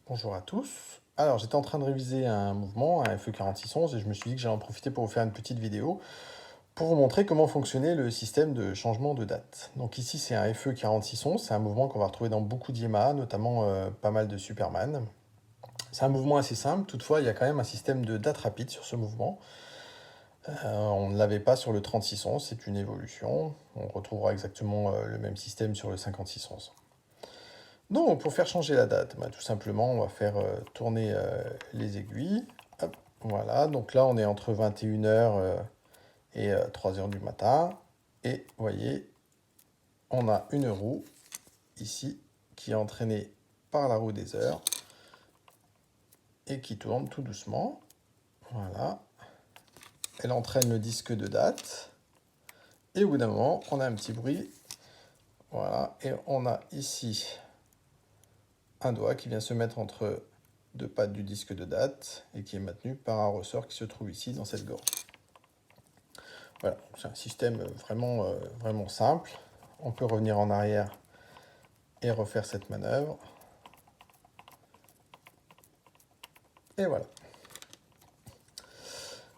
Bonjour à tous. Alors, j'étais en train de réviser un mouvement, un FE4611, et je me suis dit que j'allais en profiter pour vous faire une petite vidéo pour vous montrer comment fonctionnait le système de changement de date. Donc ici, c'est un FE4611, c'est un mouvement qu'on va retrouver dans beaucoup d'IMA, notamment pas mal de Superman. C'est un mouvement assez simple, toutefois, il y a quand même un système de date rapide sur ce mouvement. On ne l'avait pas sur le 3611, c'est une évolution. On retrouvera exactement le même système sur le 5611. Donc, pour faire changer la date, tout simplement, on va faire tourner les aiguilles. Hop, voilà, donc là, on est entre 21h et 3h du matin. Et vous voyez, on a une roue ici qui est entraînée par la roue des heures et qui tourne tout doucement. Voilà. Elle entraîne le disque de date. Et au bout d'un moment, on a un petit bruit. Voilà. Et on a ici un doigt qui vient se mettre entre deux pattes du disque de date et qui est maintenu par un ressort qui se trouve ici dans cette gorge. Voilà, c'est un système vraiment simple. On peut revenir en arrière et refaire cette manœuvre. Et voilà.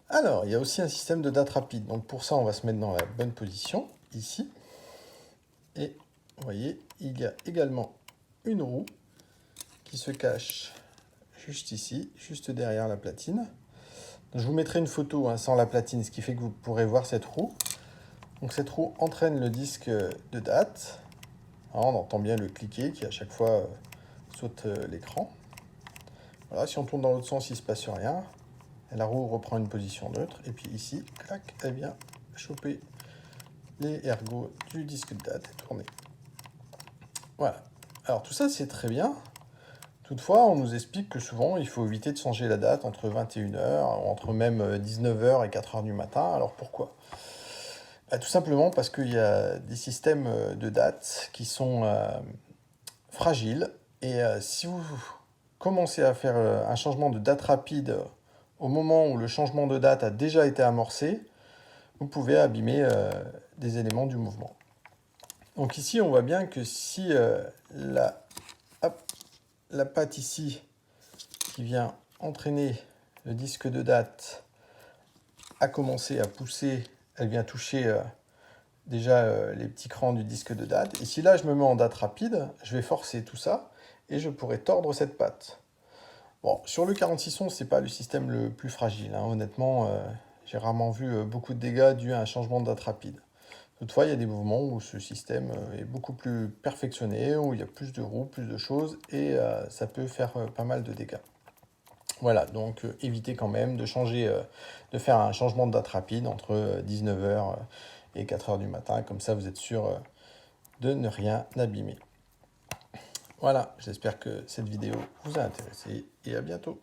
Alors, il y a aussi un système de date rapide. Donc pour ça, on va se mettre dans la bonne position, ici. Et vous voyez, il y a également une roue qui se cache juste ici, juste derrière la platine. Je vous mettrai une photo sans la platine, ce qui fait que vous pourrez voir cette roue. Donc cette roue entraîne le disque de date. Alors, on entend bien le cliquer qui à chaque fois saute l'écran. Voilà, si on tourne dans l'autre sens, il ne se passe rien. Et la roue reprend une position neutre. Et puis ici, clac, elle vient choper les ergots du disque de date et tourner. Voilà. Alors tout ça, c'est très bien. Toutefois, on nous explique que souvent, il faut éviter de changer la date entre 21h, entre même 19h et 4h du matin. Alors pourquoi ? Tout simplement parce qu'il y a des systèmes de date qui sont fragiles. Et si vous commencez à faire un changement de date rapide au moment où le changement de date a déjà été amorcé, vous pouvez abîmer des éléments du mouvement. Donc ici, on voit bien que si la patte ici, qui vient entraîner le disque de date, a commencé à pousser, elle vient toucher déjà les petits crans du disque de date. Et si là, je me mets en date rapide, je vais forcer tout ça et je pourrais tordre cette patte. Bon, sur le 4611, c'est pas le système le plus fragile. Honnêtement, j'ai rarement vu beaucoup de dégâts dus à un changement de date rapide. Toutefois, il y a des mouvements où ce système est beaucoup plus perfectionné, où il y a plus de roues, plus de choses, et ça peut faire pas mal de dégâts. Voilà, donc évitez quand même de de faire un changement de date rapide entre 19h et 4h du matin, comme ça vous êtes sûr de ne rien abîmer. Voilà, j'espère que cette vidéo vous a intéressé, et à bientôt.